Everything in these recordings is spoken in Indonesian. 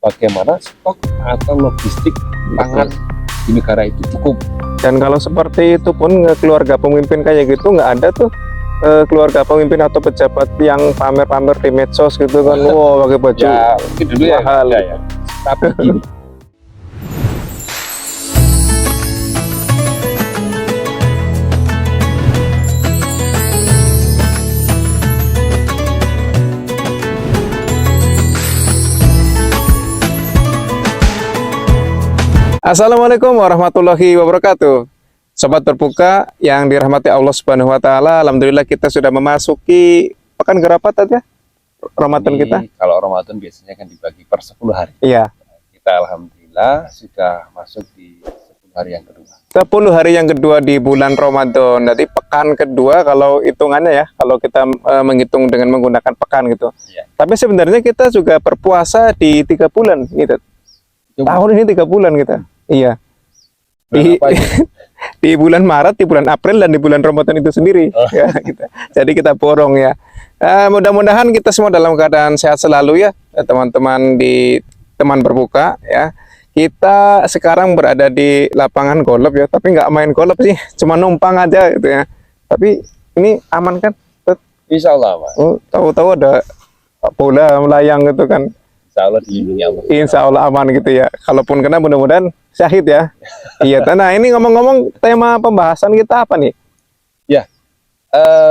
bagaimana stok atau logistik pangan di negara itu cukup. Dan kalau seperti itu pun keluarga pemimpin kayak gitu nggak ada tuh keluarga pemimpin atau pejabat yang pamer-pamer di medsos gitu kan, wow pakai baju Ya mungkin dulu ya, mahal. ya. Tapi gini, Assalamualaikum warahmatullahi wabarakatuh. Sobat Berbuka yang dirahmati Allah Subhanahu wa taala, alhamdulillah kita sudah memasuki pekan berapa tadi ya? Ramadan ini kita? kalau Ramadan biasanya kan dibagi per 10 hari. Iya. Kita alhamdulillah sudah masuk di 10 hari yang kedua. 10 hari yang kedua di bulan Ramadan. Jadi pekan kedua kalau hitungannya ya, kalau kita menghitung dengan menggunakan pekan gitu. Iya. Tapi sebenarnya kita juga berpuasa di 3 bulan gitu. Itu Tahun ini 3 bulan kita. Iya. bulan Di, apa aja? di bulan Maret, di bulan April, dan di bulan Ramadan itu sendiri. Oh. Ya, gitu. Jadi kita borong ya. Mudah-mudahan kita semua dalam keadaan sehat selalu ya, teman-teman di teman berbuka ya. Kita sekarang berada di lapangan golf ya, tapi nggak main golf sih, cuma numpang aja gitu ya. Tapi ini aman kan? Insya Allah, Mas. Oh, tahu-tahu ada bola melayang gitu kan. Insya Allah dilindungi Allah. Insya Allah aman gitu ya. Kalaupun kena mudah-mudahan syahid ya. Iya. Nah ini ngomong-ngomong tema pembahasan kita apa nih?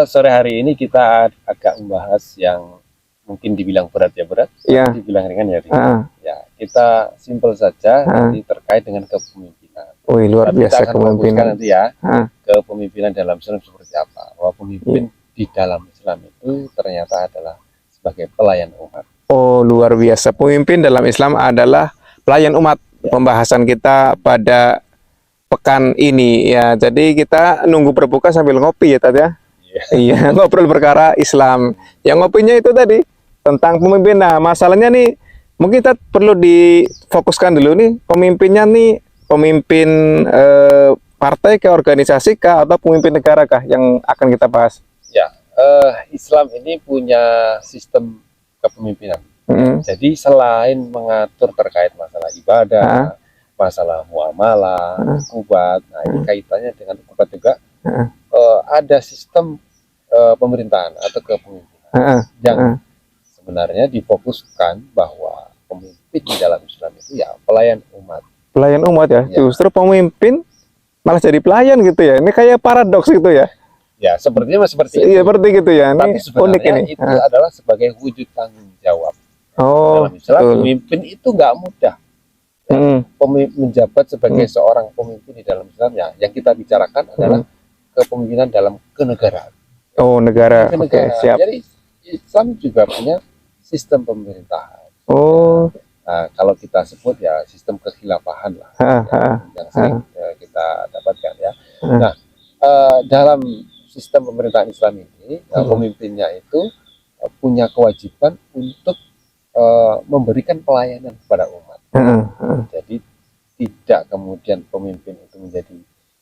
Sore hari ini kita agak membahas yang mungkin dibilang berat ya berat, Iya. dibilang ringan ya ringan. Ah, Ya, kita simpel saja Ah. nanti terkait dengan kepemimpinan. wih luar Tapi kita biasa akan fokuskan kepemimpinan. nanti ya Ah, kepemimpinan dalam Islam seperti apa. Bahwa pemimpin di dalam Islam itu ternyata adalah sebagai pelayan umat. oh luar biasa. Pemimpin dalam Islam adalah pelayan umat. Pembahasan kita pada pekan ini ya. Jadi kita nunggu berbuka sambil ngopi ya tadi ya. Iya, ngobrol perkara Islam. Yang ngopinya itu tadi tentang pemimpin. Nah, masalahnya nih mungkin kita perlu difokuskan dulu nih, pemimpinnya nih pemimpin partai ke organisasi kah atau pemimpin negara kah yang akan kita bahas. Ya, Islam ini punya sistem kepemimpinan. Mm-mm. Jadi selain mengatur terkait masalah ibadah, masalah muamalah, ukubat, nah ini kaitannya dengan ukubat juga. Ada sistem pemerintahan atau kepemimpinan Heeh, yang sebenarnya difokuskan bahwa pemimpin di dalam Islam itu ya pelayan umat. Pelayan umat ya. Ya. Justru pemimpin malah jadi pelayan gitu ya. Ini kayak paradoks gitu ya. Ya, sepertinya seperti Iya, itu. seperti gitu ya. Tapi Ini unik sebenarnya ini. itu adalah sebagai wujud tanggung jawab. Oh, Dalam Islam, betul. pemimpin itu nggak mudah. Mm-mm. Menjabat sebagai seorang pemimpin di dalam Islam ya, yang kita bicarakan adalah kepemimpinan dalam kenegaraan. Oh, negara. Oke, Kenegaraan. siap. Jadi Islam juga punya sistem pemerintahan. Oh, Nah, kalau kita sebut ya sistem kekhilafahan lah yang sering kita dapatkan ya. Nah, dalam sistem pemerintahan Islam ini pemimpinnya itu punya kewajiban untuk memberikan pelayanan kepada umat. Jadi tidak kemudian pemimpin itu menjadi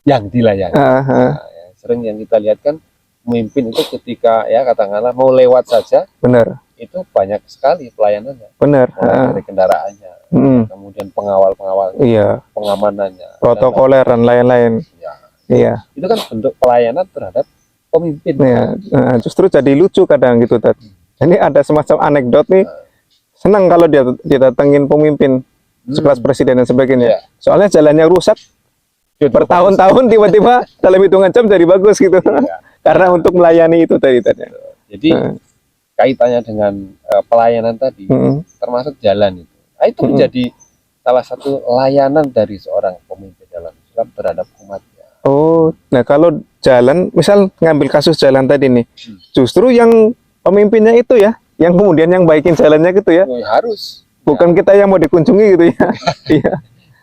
yang dilayani. Nah, ya, sering yang kita lihat kan pemimpin itu ketika ya katakanlah mau lewat saja benar, itu banyak sekali pelayanannya, benar. mulai dari kendaraannya, kemudian pengawal-pengawalnya, Iya, pengamanannya, protokoler dan lain-lain. ya, Iya. itu kan bentuk pelayanan terhadap pemimpin. Nah, justru jadi lucu kadang gitu, Tat. Ini ada semacam anekdot nih. Senang kalau dia didatengin pemimpin sekelas presiden dan sebagainya. Iya. Soalnya jalannya rusak bertahun-tahun, tiba-tiba dalam hitungan jam jadi bagus gitu. Iya. Karena untuk melayani itu tadi. Jadi kaitannya dengan pelayanan tadi termasuk jalan itu. Nah, itu menjadi salah satu layanan dari seorang pemimpin dalam Islam terhadap umatnya. Oh, nah kalau jalan, misal ngambil kasus jalan tadi nih, justru yang pemimpinnya itu ya, yang kemudian yang baikin jalannya gitu ya, Harus. bukan kita yang mau dikunjungi gitu ya. Iya.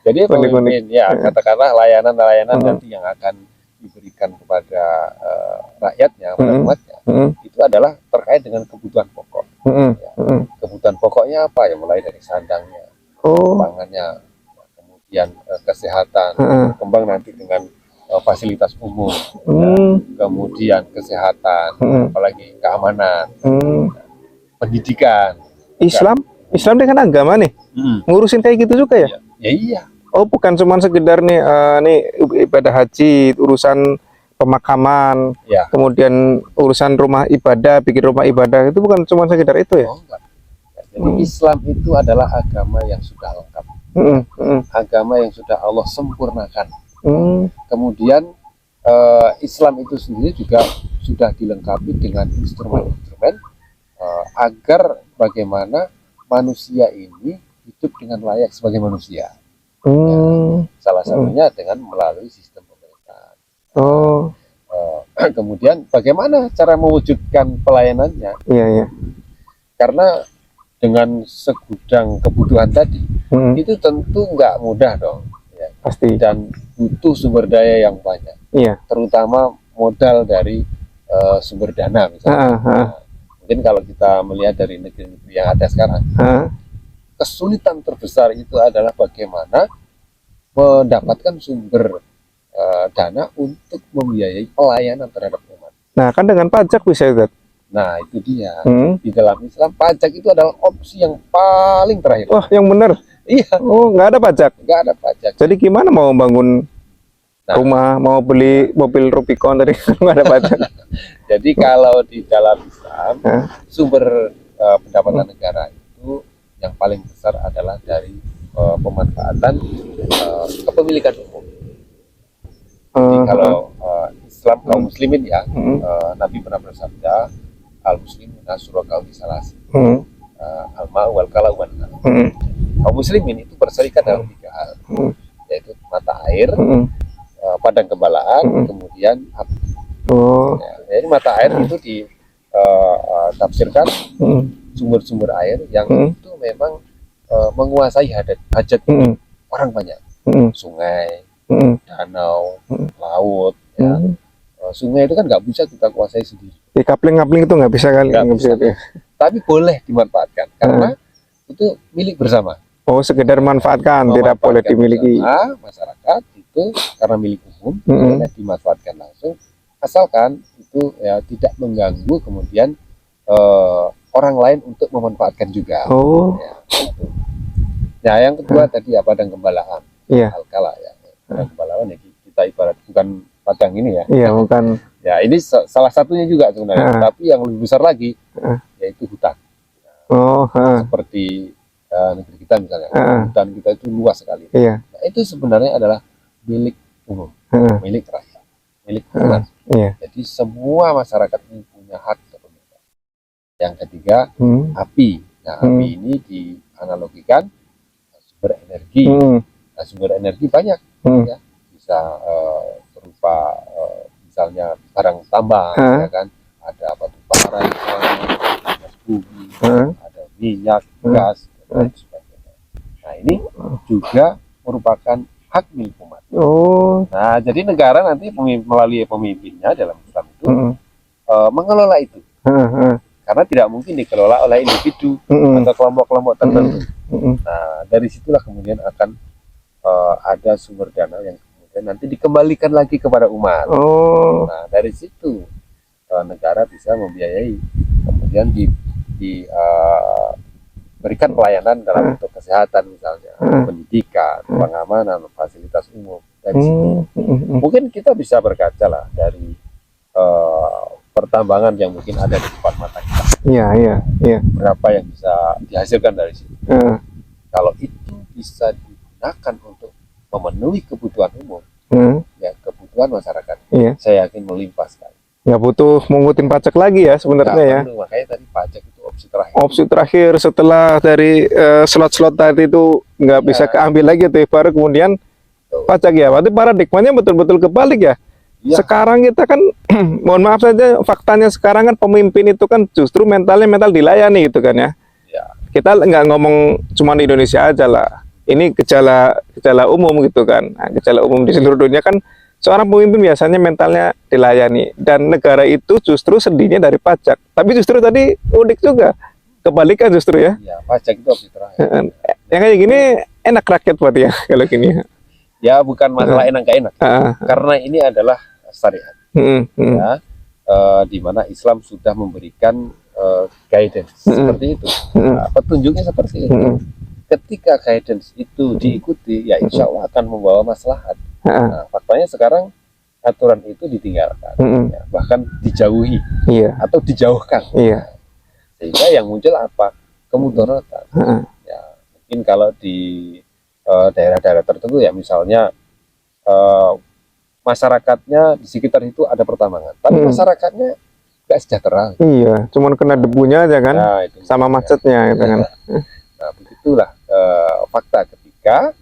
Jadi pemimpin ya katakanlah layanan-layanan Hmm. nanti yang akan diberikan kepada rakyatnya, kepada umatnya, itu adalah terkait dengan kebutuhan pokok. Ya. Kebutuhan pokoknya apa ya, mulai dari sandangnya, Oh, pangannya, kemudian kesehatan, berkembang nanti dengan fasilitas umum, kemudian kesehatan, apalagi keamanan, pendidikan. Islam Islam dengan agama nih ngurusin kayak gitu juga ya? Ya iya. Oh, bukan cuma sekedar nih nih ibadah haji, urusan pemakaman, Ya. kemudian urusan rumah ibadah, bikin rumah ibadah itu bukan cuma sekedar itu ya? Oh, enggak. Jadi Islam itu adalah agama yang sudah lengkap, agama yang sudah Allah sempurnakan. Kemudian Islam itu sendiri juga sudah dilengkapi dengan instrumen-instrumen agar bagaimana manusia ini hidup dengan layak sebagai manusia. Salah satunya dengan melalui sistem pemerintahan. Kemudian bagaimana cara mewujudkan pelayanannya? Iya. Karena dengan segudang kebutuhan tadi, itu tentu nggak mudah dong. Ya. Pasti. Dan butuh sumber daya yang banyak. Iya. Terutama modal dari sumber dana misalnya. Mungkin kalau kita melihat dari negeri-negeri yang ada sekarang, kesulitan terbesar itu adalah bagaimana mendapatkan sumber dana untuk membiayai pelayanan terhadap umat. Nah, kan dengan pajak bisa itu. Nah, itu dia. Di dalam Islam, pajak itu adalah opsi yang paling terakhir. Wah, yang benar. Iya. Oh, nggak ada pajak. Nggak ada pajak. Jadi gimana mau bangun rumah, mau beli mobil Rubicon tadi nggak ada pajak. Jadi kalau di dalam Islam, sumber pendapatan negara itu yang paling besar adalah dari pemanfaatan kepemilikan umum. Jadi kalau Islam kaum muslimin ya, Nabi pernah bersabda, al-muslimun asyura kaum salasi, al-ma'u wal kalau wan. Kaum muslimin itu berserikat dalam 3 hal, yaitu mata air, padang gembalaan, kemudian api. Ya, jadi mata air itu ditafsirkan sumber-sumber air yang itu memang menguasai hajat orang banyak. Sungai, danau, laut. Ya. Sungai itu kan nggak bisa kita kuasai sendiri. Di kapling-kapling itu nggak bisa kali. Nggak bisa. Tapi boleh dimanfaatkan karena itu milik bersama. Oh, sekedar manfaatkan, tidak boleh dimiliki. Masyarakat itu karena milik umum, boleh dimanfaatkan langsung, asalkan itu ya tidak mengganggu kemudian orang lain untuk memanfaatkan juga. Ya, gitu. Nah, yang kedua tadi ya padang gembalaan, Al-Kala ya. Padang gembalaan ya kita ibarat bukan padang ini ya. Iya, bukan. Ya, ini salah satunya juga sebenarnya. Tapi yang lebih besar lagi yaitu hutan. Seperti negeri kita misalnya, hutan kita itu luas sekali. Nah, itu sebenarnya adalah milik umum, milik rakyat, milik umat. Jadi semua masyarakat ini punya hak kepemilikan. Yang ketiga, api. Nah, api ini dianalogikan sumber energi. Nah, sumber energi banyak, ya. Bisa berupa misalnya barang tambang, ya kan? Ada batu bara, ada bumi, ada minyak, gas, dan sebagainya. Nah, ini juga merupakan hak milik umat. Nah, jadi negara nanti melalui pemimpinnya dalam Islam itu mengelola itu. Karena tidak mungkin dikelola oleh individu atau kelompok-kelompok tertentu. Nah, dari situlah kemudian akan ada sumber dana yang kemudian nanti dikembalikan lagi kepada umat. Nah, dari situ negara bisa membiayai, kemudian berikan pelayanan dalam bentuk kesehatan misalnya, pendidikan, pengamanan, fasilitas umum. Dari situ mungkin kita bisa berkaca lah dari pertambangan yang mungkin ada di depan mata kita. Iya. Berapa yang bisa dihasilkan dari situ. Kalau itu bisa digunakan untuk memenuhi kebutuhan umum, ya kebutuhan masyarakat, saya yakin melimpah sekali. Nggak butuh mengutin pajak lagi ya sebenarnya ya. Makanya tadi pajak itu opsi terakhir. Opsi terakhir setelah dari slot-slot tadi itu nggak bisa keambil lagi tuh, baru kemudian pajak ya. Berarti paradigmanya betul-betul kebalik ya. Sekarang kita kan, mohon maaf saja, faktanya sekarang kan pemimpin itu kan justru mental dilayani gitu kan ya. Kita nggak ngomong cuma di Indonesia aja lah. Ini gejala umum gitu kan. Nah, gejala umum di seluruh dunia kan. Seorang pemimpin biasanya mentalnya dilayani, dan negara itu justru sedihnya dari pajak. Tapi justru tadi unik juga, kebalikan justru ya. Iya, pajak itu opsi terakhir. Yang kayak gini enak rakyat buat ya kalau gini. Ya bukan masalah enak gak enak, karena ini adalah syariat. Ya, di mana Islam sudah memberikan guidance seperti itu. Nah, petunjuknya seperti itu. Ketika guidance itu diikuti, ya insya Allah akan membawa maslahat. Nah, faktanya sekarang aturan itu ditinggalkan, ya, bahkan dijauhi atau dijauhkan. Sehingga yang muncul apa? Kemudaratan. Ya, mungkin kalau di daerah-daerah tertentu ya, misalnya masyarakatnya di sekitar itu ada pertambangan, tapi masyarakatnya nggak sejahtera. Iya, cuman kena debunya aja kan, nah, itu sama macetnya gitu kan. Nah, begitulah fakta ketika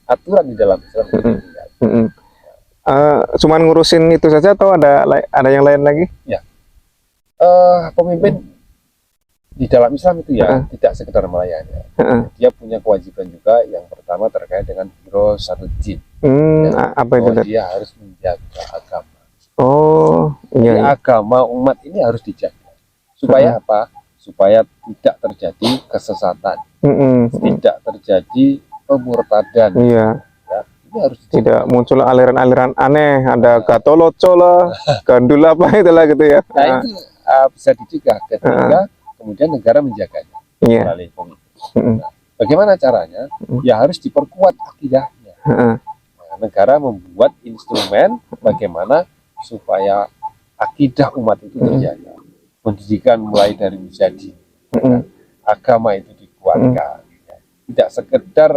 aturan di dalam Islam itu cuman ngurusin itu saja atau ada yang lain lagi? Ya, pemimpin di dalam Islam itu ya tidak sekedar melayani. Dia punya kewajiban juga. Yang pertama terkait dengan Hirasatuddin. Apa itu? Dia harus menjaga agama. Oh, iya. Jadi agama umat ini harus dijaga. Supaya apa? Supaya tidak terjadi kesesatan, tidak terjadi pemurtadan. Iya. Ya, ini harus dijaga. Tidak muncul aliran-aliran aneh, ada Gatoloco lah, gandul apa itulah gitu ya. Nah, itu bisa dicegah ketika kemudian negara menjaganya melalui pemimpin. Nah, bagaimana caranya? Ya harus diperkuat akidahnya. Nah, negara membuat instrumen bagaimana supaya akidah umat itu terjaga. Pendidikan mulai dari usia dini, agama itu dikuatkan. Tidak sekedar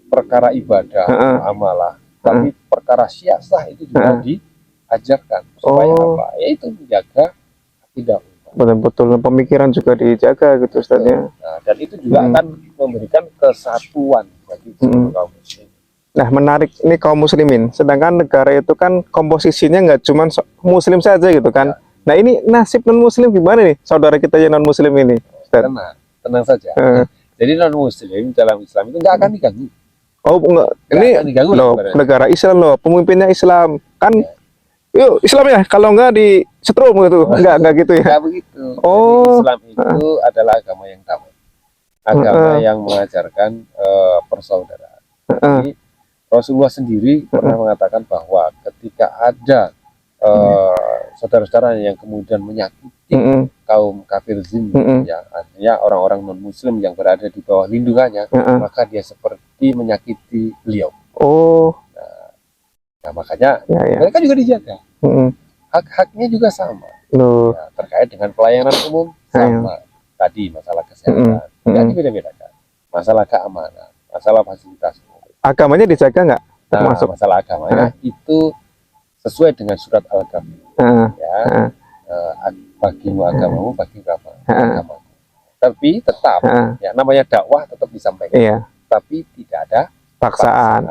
perkara ibadah, amalah, tapi perkara siasah itu juga diajarkan. Supaya apa? Yaitu menjaga akidah. Betul-betul pemikiran juga dijaga gitu Ustaz ya. Nah, dan itu juga akan memberikan kesatuan bagi seluruh kaum muslim. Nah, menarik ini kaum muslimin. Sedangkan negara itu kan komposisinya nggak cuma muslim saja gitu kan. Nah, ini nasib non muslim gimana nih saudara kita yang non muslim ini? Ustaz? Tenang saja. Jadi non muslim dalam Islam itu nggak akan diganggu. Oh enggak, ini loh, negara Islam loh, pemimpinnya Islam kan. Yuk Islam ya, kalau enggak di setrum gitu, enggak gitu ya. Enggak begitu. Jadi Islam itu adalah agama yang damai, agama yang mengajarkan persaudaraan. Jadi Rasulullah sendiri pernah mengatakan bahwa ketika ada saudara-saudara yang kemudian menyakiti kaum kafir zimmi, ya artinya orang-orang non Muslim yang berada di bawah lindungannya, maka dia seperti menyakiti beliau. Nah, makanya mereka juga dijaga. Hak-haknya juga sama. Nah, terkait dengan pelayanan umum sama. Tadi masalah kesehatan, tidak dibeda-bedakan. Masalah keamanan, masalah fasilitas. Agamanya dijaga nggak? Nah, masalah agamanya itu sesuai dengan surat Al-Kahfi. Ya, bagimu agamamu, bagimu agamamu. Tapi tetap, ya namanya dakwah tetap disampaikan. Tapi tidak ada paksaan.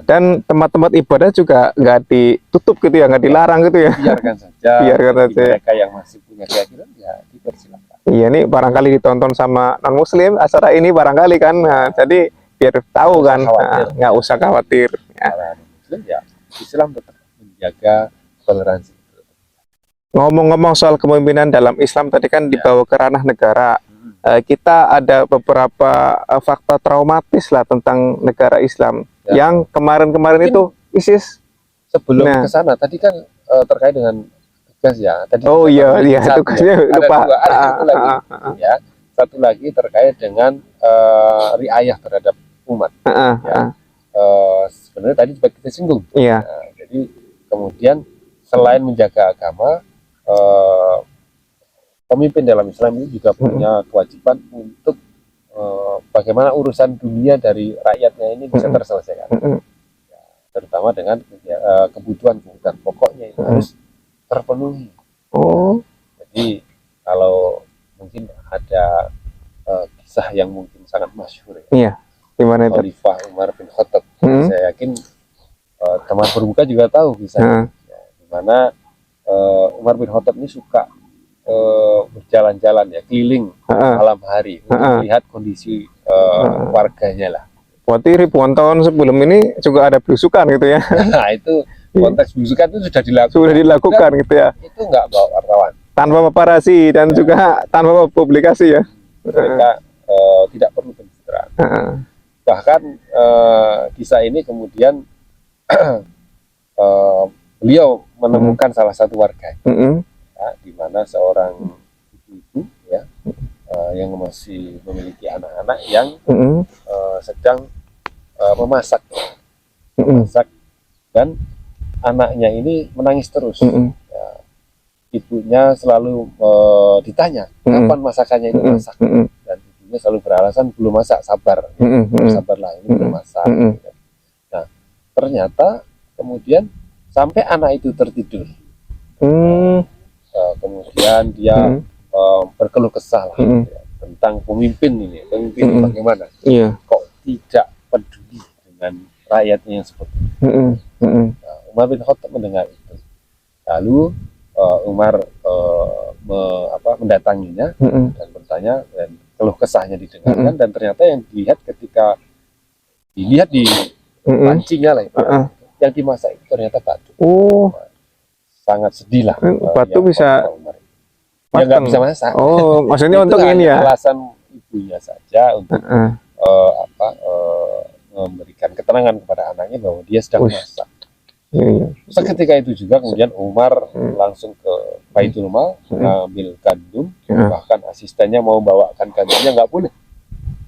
Dan tempat-temmat ibadah juga nggak ditutup gitu ya, nggak dilarang gitu ya. Biarkan saja. Biarkan saja. Mereka yang masih punya keyakinan ya dipersilakan. Iya, nih barangkali ditonton sama non Muslim acara ini barangkali kan. Nah, jadi biar tahu kan, nggak usah khawatir. Kalau Muslim ya Islam tetap menjaga toleransi. Ngomong-ngomong soal kepemimpinan dalam Islam tadi kan dibawa ke ranah negara. Kita ada beberapa fakta traumatis lah tentang negara Islam yang kemarin-kemarin itu ISIS. Sebelum ke sana tadi kan terkait dengan tugas ya. Tadi tugasnya lupa. Ada satu lagi, ya. Satu lagi terkait dengan riayah terhadap umat. Sebenarnya tadi juga kita singgung. Nah, jadi kemudian selain menjaga agama, pemimpin dalam Islam ini juga punya kewajiban untuk bagaimana urusan dunia dari rakyatnya ini bisa terselesaikan, terutama dengan kebutuhan pokoknya itu harus terpenuhi. Jadi kalau mungkin ada kisah yang mungkin sangat masyhur ya. Gimana itu? Khalifah Umar bin Khattab. Saya yakin teman berbuka juga tahu kisahnya. Di mana Umar bin Khattab ini suka berjalan-jalan ya, keliling malam hari untuk melihat kondisi warganya lah. Berarti ribuan tahun sebelum ini juga ada belusukan gitu ya? Nah, itu konteks belusukan itu sudah dilakukan. Sudah dilakukan gitu ya? Itu nggak bawa wartawan. Tanpa paparasi dan juga tanpa publikasi ya? Mereka tidak perlu pencitraan. Bahkan kisah ini kemudian beliau menemukan salah satu warga. Ya, di mana seorang yang masih memiliki anak-anak yang Mm-mm. sedang memasak, Mm-mm. dan anaknya ini menangis terus. Mm-mm. Ya, ibunya selalu ditanya Mm-mm. kapan masakannya itu Mm-mm. masak, Mm-mm. dan ibunya selalu beralasan belum masak, sabar, Mm-mm. Mm-mm. sabarlah ini belum masak. Mm-mm. Nah, ternyata kemudian sampai anak itu tertidur. Mm. Kemudian dia Mm. berkeluh kesah lah, Mm. ya, tentang pemimpin ini Mm. bagaimana Iya. kok tidak peduli dengan rakyatnya yang seperti itu. Mm-mm. Mm-mm. Nah, Umar bin Khattab mendengar itu, lalu Umar mendatanginya Mm-mm. dan bertanya, dan keluh kesahnya didengarkan. Mm-mm. Dan ternyata yang dilihat ketika dilihat di Mm-mm. pancinya lah, Uh-uh. yang dimasak itu ternyata batu. Oh, Sangat sedih lah. batu Ya, bisa Umar. Ya nggak mateng. bisa masak. Oh, maksudnya Itu untuk ini hanya ya. alasan ibunya saja untuk Uh-uh. memberikan keterangan kepada anaknya bahwa dia sedang Ush. masak. Iya, iya. Seketika itu juga kemudian Umar langsung ke Baitul Mal mengambil gandum, bahkan asistennya mau bawakan gandumnya nggak boleh.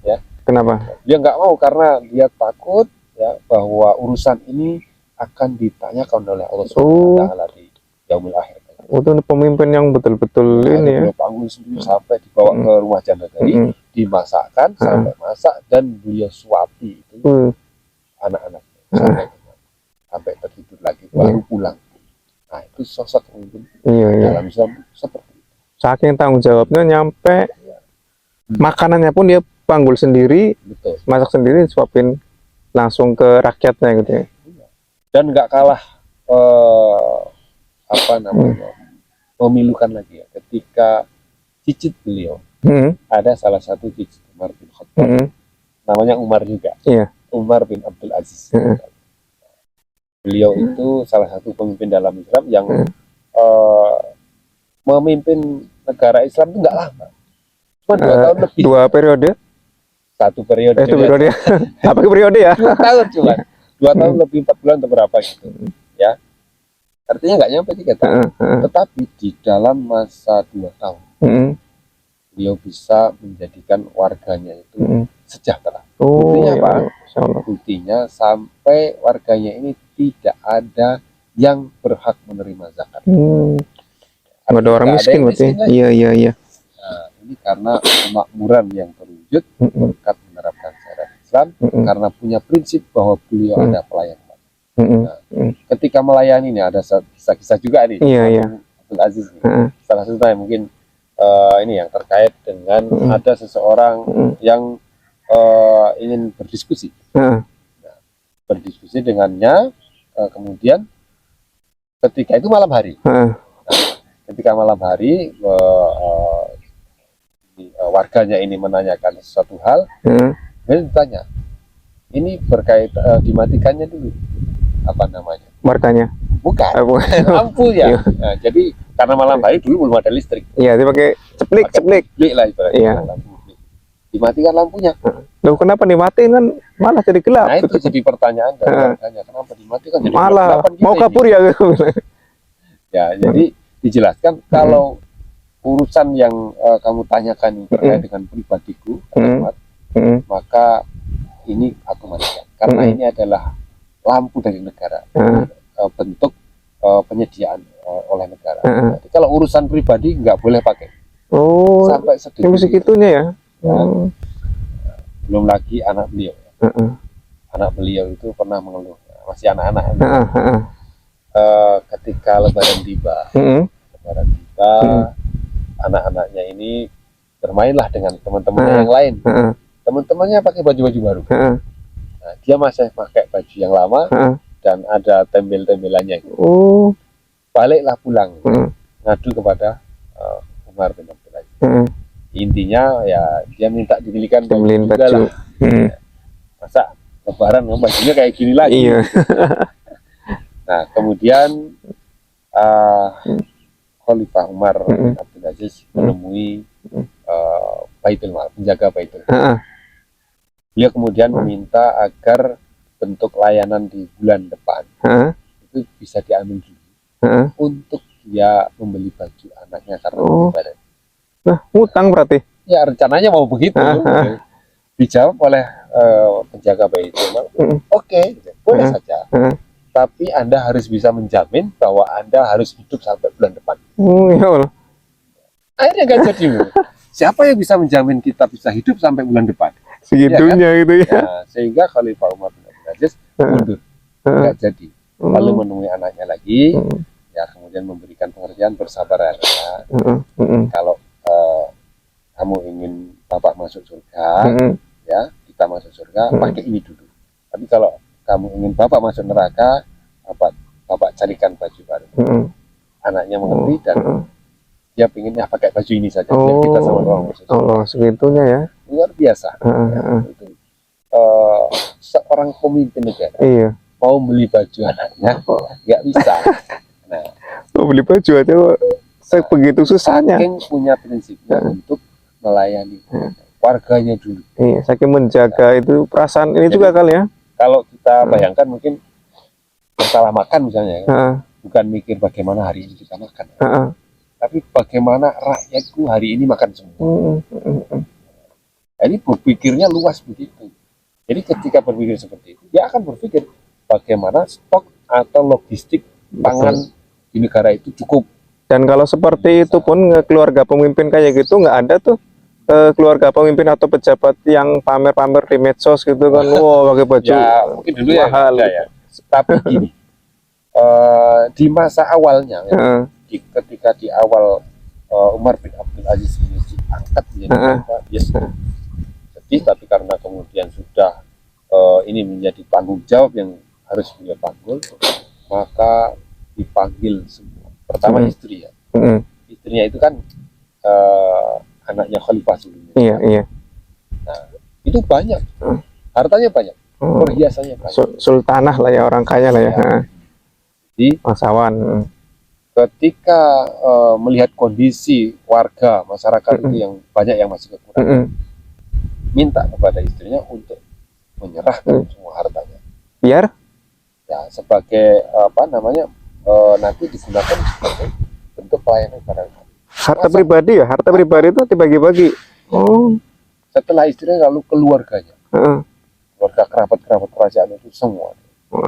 Ya, Kenapa? dia nggak mau karena dia takut ya bahwa urusan ini akan ditanyakan oleh Allah Subhanahu wa Ta'ala di yaumil akhir. Itu pemimpin yang betul-betul ini ya. Beliau panggil sendiri sampai dibawa ke rumah Janagari, dimasakkan sampai masak, dan beliau suapi itu anak-anaknya sampai tertidur lagi, baru pulang. Nah, itu sosok pemimpin dalam Islam seperti itu. Saking tanggung jawabnya nyampe makanannya pun dia panggul sendiri, Betul. masak sendiri, suapin langsung ke rakyatnya gitu ya. Dan nggak kalah memilukan lagi ya, ketika cicit beliau, ada salah satu cicit Umar bin Khattab, namanya Umar juga, Umar bin Abdul Aziz. Beliau itu salah satu pemimpin dalam Islam yang memimpin negara Islam itu nggak lama, cuma 2 tahun lebih. 2 periode? 1 periode. 1 periode. Apa periode ya? 2 tahun cuma. 2 tahun lebih 4 bulan atau berapa gitu. Ya. Artinya nggak nyampe 3 tahun. Tetapi di dalam masa 2 tahun, beliau bisa menjadikan warganya itu sejahtera. Buktinya apa? Buktinya sampai warganya ini tidak ada yang berhak menerima zakat. Nggak ada orang miskin berarti. Iya. Nah, ini karena kemakmuran yang terwujud berkat menerapkan syariat Islam, karena punya prinsip bahwa beliau ada pelayan. Nah, ketika melayani ini ada kisah-kisah juga nih. Abdul Aziz nih. Salah satunya mungkin ini yang terkait dengan ada seseorang yang ingin berdiskusi. Nah, berdiskusi dengannya, kemudian ketika itu malam hari. Nah, ketika malam hari warganya ini menanyakan sesuatu hal, kemudian ditanya, ini berkait dimatikannya dulu, apa namanya? Warganya? Bukan, lampu ya. Nah, jadi karena malam hari dulu belum ada listrik. Iya, dia pakai ceplik lah ibaratnya. Lampu. Dimatikan lampunya. Loh, kenapa dimatiin, kan malah jadi gelap? Nah, itu jadi pertanyaan dari warganya, kenapa dimatikan jadi malah mau kabur ya? Ya, jadi dijelaskan kalau urusan yang kamu tanyakan terkait dengan pribadiku, maka ini aku matikan karena ini adalah lampu dari negara, bentuk penyediaan oleh negara. Jadi kalau urusan pribadi nggak boleh pakai. Sampai segitunya ya. Belum lagi anak beliau. Anak beliau itu pernah mengeluh, masih anak-anak. Ketika lebaran tiba, anak-anaknya ini bermainlah dengan teman-temannya yang lain. Teman-temannya pakai baju-baju baru. Nah, dia masih pakai baju yang lama dan ada tembel-tembelannya. Baliklah pulang, ngadu kepada Umar bin Abdul Aziz. Intinya ya dia minta dibelikan baju juga lah. Masa lebaran bajunya kayak gini lagi. Nah, kemudian Khalifah Umar bin Abdul Aziz menemui Baitul Mal, penjaga Baitul Mal. Beliau kemudian meminta agar bentuk layanan di bulan depan itu bisa diambil dulu untuk dia membeli baju anaknya karena ibadah. Nah, ngutang berarti? Ya rencananya mau begitu. Gitu. Dijawab oleh penjaga Baitul Mal, oke, gitu. Boleh saja. Tapi Anda harus bisa menjamin bahwa Anda harus hidup sampai bulan depan. Ya Allah. Akhirnya nggak jadi. Siapa yang bisa menjamin kita bisa hidup sampai bulan depan? Segitunya Ya, kan? gitu ya. Nah, sehingga Khalifah Umar bin Abdul Aziz mundur, nggak jadi. Lalu menemui anaknya lagi, ya kemudian memberikan pengertian bersabar ya. Kalau kamu ingin bapak masuk surga, ya kita masuk surga, pakai ini dulu. Tapi kalau kamu ingin bapak masuk neraka, bapak carikan baju baru. Anaknya mengerti dan dia pinginnya pakai baju ini saja. Biar kita sama-sama masuk surga. Allah, segitunya ya. Luar biasa. Itu seorang pemimpin negara mau beli baju anaknya nggak bisa. Nah, mau beli baju aja begitu susahnya. Saking punya prinsipnya untuk melayani warganya dulu. Iya, saking menjaga itu perasaan ini. Jadi, juga kali ya. Kalau kita bayangkan mungkin masalah makan misalnya, bukan mikir bagaimana hari ini kita makan, tapi bagaimana rakyatku hari ini makan semua. Jadi berpikirnya luas begitu. Jadi ketika berpikir seperti itu, dia akan berpikir bagaimana stok atau logistik pangan di negara itu cukup. Dan kalau seperti itu pun keluarga pemimpin kayak gitu nggak ada tuh keluarga pemimpin atau pejabat yang pamer-pamer di medsos gitu kan, wow pakai baju ya, mungkin dulu mahal ya. Tapi gini, di masa awalnya, ya, ketika di awal Umar bin Abdul Aziz ini diangkat menjadi dia sedih, tapi karena kemudian sudah ini menjadi tanggung jawab yang harus beliau panggul, maka dipanggil semua. Pertama istri ya, istrinya itu kan anaknya Khalifah sebelumnya. Iya. Nah, itu banyak, hartanya banyak, perhiasannya banyak. Sultanah lah ya, orang kaya lah ya. Di bangsawan. Ketika melihat kondisi warga masyarakat itu yang banyak yang masih kekurangan, minta kepada istrinya untuk menyerahkan semua hartanya. Biar? Ya sebagai apa namanya nanti digunakan sebagai bentuk pelayanan pada harta pribadi ya, harta pribadi itu dibagi-bagi. Oh. Setelah istrinya lalu keluarganya, keluarga kerabat kerajaan itu semua.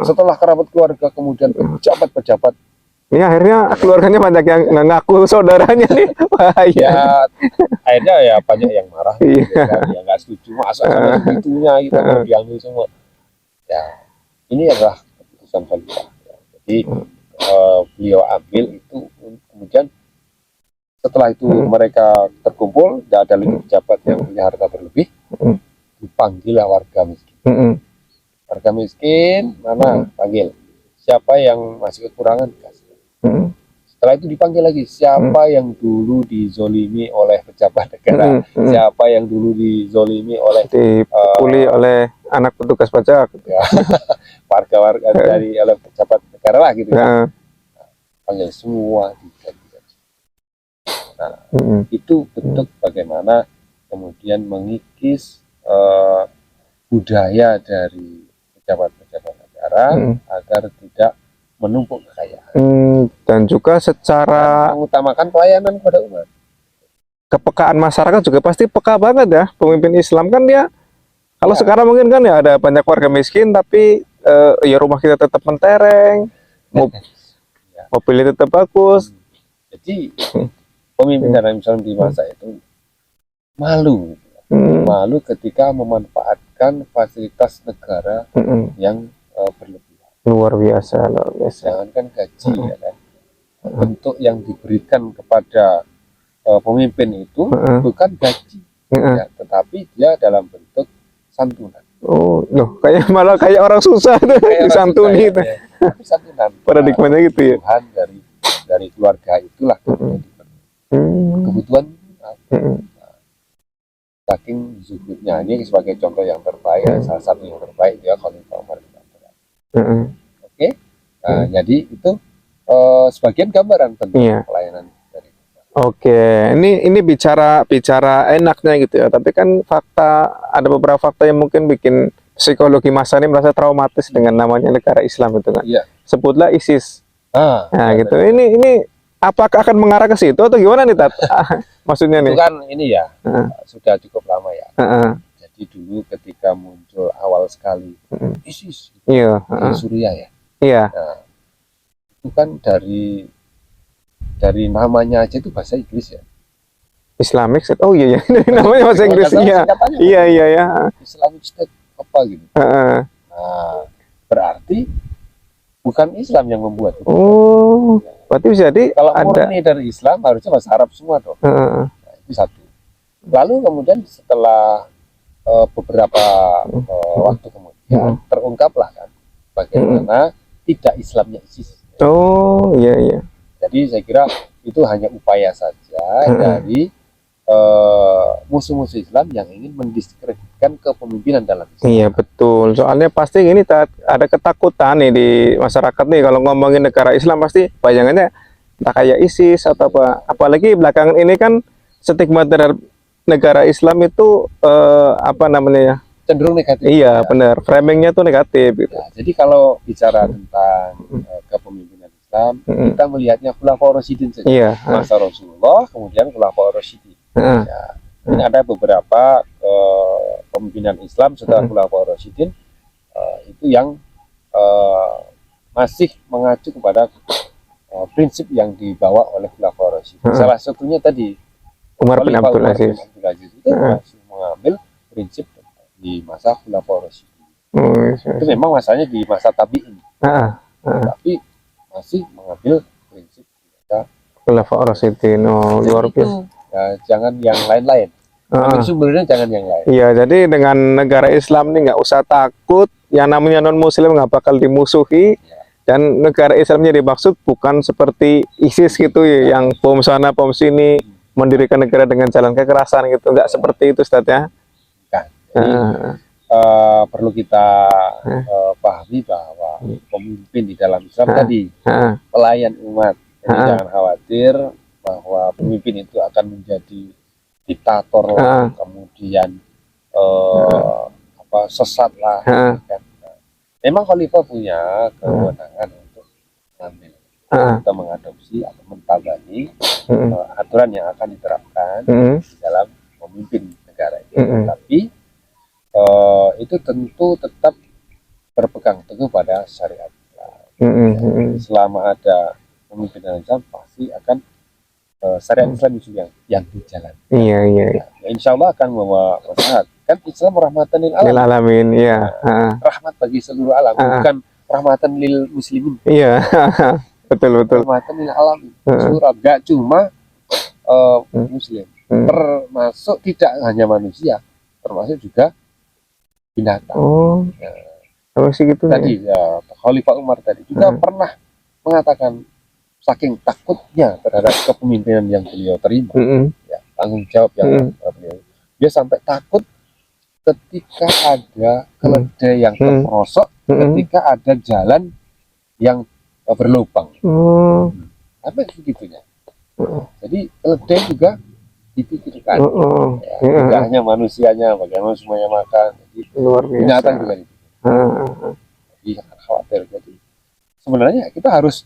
Setelah kerabat keluarga kemudian pejabat-pejabat. Ini akhirnya keluarganya banyak yang nggak ngaku saudaranya nih. Ya, akhirnya ya banyak yang marah. Ya nggak setuju, masa sama segitunya kita mau diambil semua. Ya, ini adalah keputusan Khalifah. Jadi beliau ambil itu, kemudian setelah itu mereka terkumpul, tidak ada lagi pejabat yang punya harta berlebih, dipanggillah warga miskin. Warga miskin mana? Panggil. Siapa yang masih kekurangan kasih. Setelah itu dipanggil lagi, siapa yang dulu dizolimi oleh pejabat negara, siapa yang dulu dizolimi oleh dipukuli oleh anak petugas pajak, ya. warga dari oleh pejabat negara lah gitu. Ya. Panggil semua. Nah, itu bentuk bagaimana kemudian mengikis budaya dari pejabat-pejabat negara agar tidak menumpuk kekayaan. Dan juga secara mengutamakan pelayanan kepada umat. Kepekaan masyarakat juga pasti peka banget ya. Pemimpin Islam kan dia, kalau sekarang mungkin kan ya ada banyak warga miskin tapi ya rumah kita tetap mentereng, mobilnya tetap bagus. Jadi pemimpin dalam Islam di masa itu malu, malu ketika memanfaatkan fasilitas negara yang berlebihan. Luar biasa, luar biasa. Jangankan gaji, ya kan? Bentuk yang diberikan kepada pemimpin itu bukan gaji, ya, tetapi dia dalam bentuk santunan. Oh, loh, kayak malah kayak orang susah tuh disantuni itu. Ya. Tapi santunan. Paradigmanya gitu ya. Kebutuhan dari keluarga itulah kebutuhan. Saking zuhudnya, ini sebagai contoh yang terbaik, salah satu yang terbaik dia Khalifah Umar bin Abdul Aziz. Oke, nah, jadi itu sebagian gambaran tentang pelayanan dari. Oke, ini bicara enaknya gitu ya, tapi kan fakta, ada beberapa fakta yang mungkin bikin psikologi masa ini merasa traumatis dengan namanya negara Islam itu kan. Sebutlah ISIS. Nah gitu. Ini apakah akan mengarah ke situ atau gimana nih, Tat? Maksudnya Itu nih. kan ini ya, Heeh. sudah cukup lama ya. Heeh. Jadi dulu ketika muncul awal sekali Heeh. ISIS Iya, di heeh. Suriah ya. Iya. Nah, itu kan dari namanya aja itu bahasa Inggris ya. Islamic State. Oh iya ya, namanya bahasa Kalau Inggris. nggak salah Iya. singkatannya Iya, apa? iya, ya. Islamic State apa gitu. Heeh. Nah, berarti bukan Islam yang membuat itu. Oh, berarti bisa jadi Kalau ada. murni dari Islam harusnya bahasa Arab semua dong. Heeh. Nah, itu satu. Lalu kemudian setelah beberapa waktu kemudian terungkaplah kan bagaimana tidak Islamnya ISIS. Oh, iya, iya. Jadi saya kira itu hanya upaya saja dari musuh-musuh Islam yang ingin mendiskreditkan kepemimpinan dalam Islam. Iya, betul. Soalnya pasti gini, Tat, ada ketakutan nih di masyarakat nih kalau ngomongin negara Islam, pasti bayangannya entah kayak ISIS atau apa. Apalagi belakangan ini kan stigma terhadap negara Islam itu apa namanya ya? Cenderung negatif. Iya, Ya. benar. Framingnya tuh negatif gitu. Ya, jadi kalau bicara tentang kepemimpinan Islam, kita melihatnya Khulafaur Rasyidin saja. Iya. Masa Rasulullah, kemudian Khulafaur Rasyidin. Ya, ini ada beberapa pemimpinan Islam setelah Khulafaur Rasyidin itu yang masih mengacu kepada prinsip yang dibawa oleh Khulafaur Rasyidin. Salah satunya tadi Umar bin Khalifah Abdul Umar bin Aziz. Abdul Aziz itu masih mengambil prinsip di masa Khulafaur Rasyidin. Itu memang masanya di masa tabi'in, tapi masih mengambil prinsip Khulafaur Rasyidin. Oh, luar biasa. ya, jangan yang lain-lain. Ambil sumbernya jangan yang lain. Iya, jadi dengan negara Islam ini nggak usah takut, yang namanya non Muslim nggak bakal dimusuhi. Dan negara Islamnya dimaksud bukan seperti ISIS gitu ya, yang bom sana bom sini, mendirikan negara dengan jalan kekerasan gitu, nggak seperti itu, Ustaz ya. Nah, jadi, perlu kita pahami bahwa pemimpin di dalam Islam tadi pelayan umat. Jadi jangan khawatir bahwa pemimpin itu akan menjadi diktator lah, kemudian sesat lah. Kan. Memang khalifah punya kewenangan untuk mengambil atau mengadopsi atau mentabani aturan yang akan diterapkan di dalam memimpin negara ini. Tapi itu tentu tetap berpegang teguh pada syariat Islam. Selama ada pemimpinan Islam pasti akan syariat Islam itu yang dijalankan. Iya. Ya, insya Allah akan membawa maslahat. Kan Islam rahmatan lil alamin, iya. Rahmat bagi seluruh alam, bukan rahmatan lil muslimin. Iya, betul. Rahmatan lil alamin, seluruh alam. Gak cuma muslim, termasuk tidak hanya manusia, termasuk juga binatang. Oh, apa sih gitu? Tadi ya, Khalifah Umar tadi juga pernah mengatakan saking takutnya terhadap kepemimpinan yang beliau terima, ya, tanggung jawab yang beliau, dia sampai takut ketika ada keledai yang terperosok, ketika ada jalan yang berlubang. Apa begitunya? Jadi keledai juga dipikirkan. Tidak hanya manusianya, bagaimana semuanya makan. Jadi, luar biasa. Binatang juga dipikirkan. Jadi jangan khawatir. Jadi sebenarnya kita harus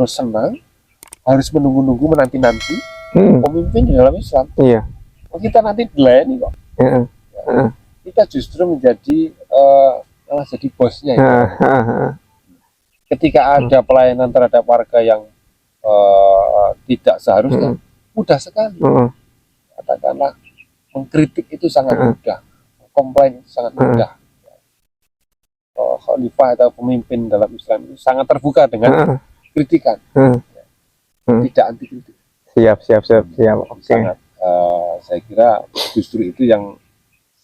senang, harus menunggu-nunggu, menanti-nanti pemimpin di dalam Islam. Iya. Kita nanti dilayani kok. Kita justru menjadi malah jadi bosnya ya. Ketika ada pelayanan terhadap warga yang tidak seharusnya, mudah sekali. Katakanlah mengkritik itu sangat mudah, komplain itu sangat mudah. Khalifah atau pemimpin dalam Islam itu sangat terbuka dengan kritikan, tidak anti kritik. Siap. Oke. Sangat, saya kira justru itu yang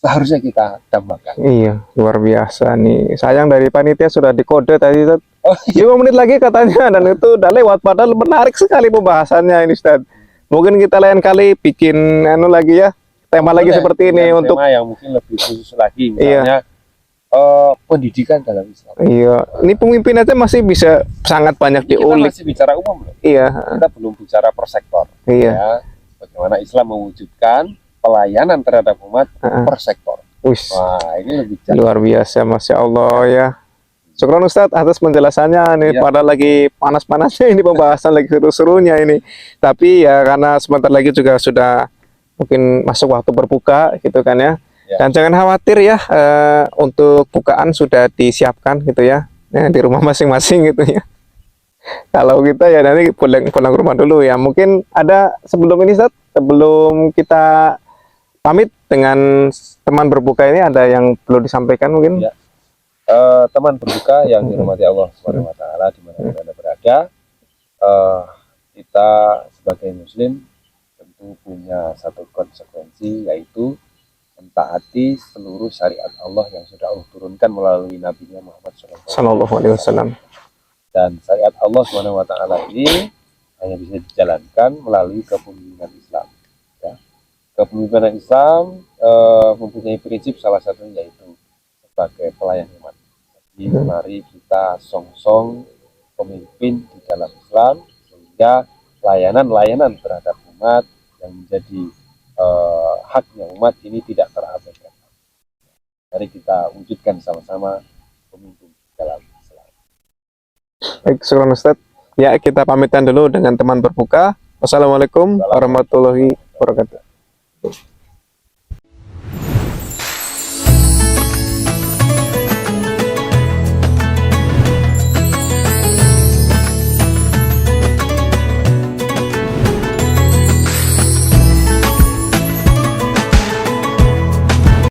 seharusnya kita tambahkan. Iya, luar biasa nih. Sayang dari panitia sudah dikode tadi, Ustaz. 5 menit lagi katanya, dan itu udah lewat. Padahal menarik sekali pembahasannya ini, Ustaz. Mungkin kita lain kali bikin lagi ya, tema lagi seperti ini untuk tema yang mungkin lebih khusus lagi, misalnya pendidikan dalam Islam. Iya, ini pemimpin aja masih bisa sangat banyak diulik. Kita masih bicara umum loh. Iya. Kita belum bicara per sektor. Iya. Ya, bagaimana Islam mewujudkan pelayanan terhadap umat per sektor. Wah, ini lebih luar biasa, Masya Allah ya. Syukron Ustadz atas penjelasannya nih, Iya. pada lagi panas-panasnya ini pembahasan lagi seru-serunya ini. Tapi ya karena sebentar lagi juga sudah mungkin masuk waktu berbuka gitu kan ya. Ya. Dan jangan khawatir ya, untuk bukaan sudah disiapkan gitu ya, di rumah masing-masing gitu ya. Kalau kita ya nanti pulang pulang ke rumah dulu ya. Mungkin ada sebelum ini Ustadz, sebelum kita pamit dengan teman berbuka ini ada yang perlu disampaikan mungkin? Ya. Teman berbuka yang dirahmati Allah Subhanahu wa taala dimanapun Anda berada, kita sebagai muslim tentu punya satu konsekuensi, yaitu mentaati seluruh syariat Allah yang sudah Allah turunkan melalui Nabi Muhammad Sallallahu alaihi wasallam. Dan syariat Allah Subhanahu wa taala ini hanya bisa dijalankan melalui kepemimpinan Islam. Ya. Kepemimpinan Islam mempunyai prinsip salah satunya yaitu sebagai pelayan umat. Jadi mari kita song-song pemimpin di dalam Islam sehingga layanan-layanan terhadap umat yang menjadi haknya umat ini tidak terabaikan. Mari kita wujudkan sama-sama pemimpin di dalam Islam. Baik, syukron Ustadz. Ya, kita pamitan dulu dengan teman berbuka. Wassalamualaikum warahmatullahi wabarakatuh.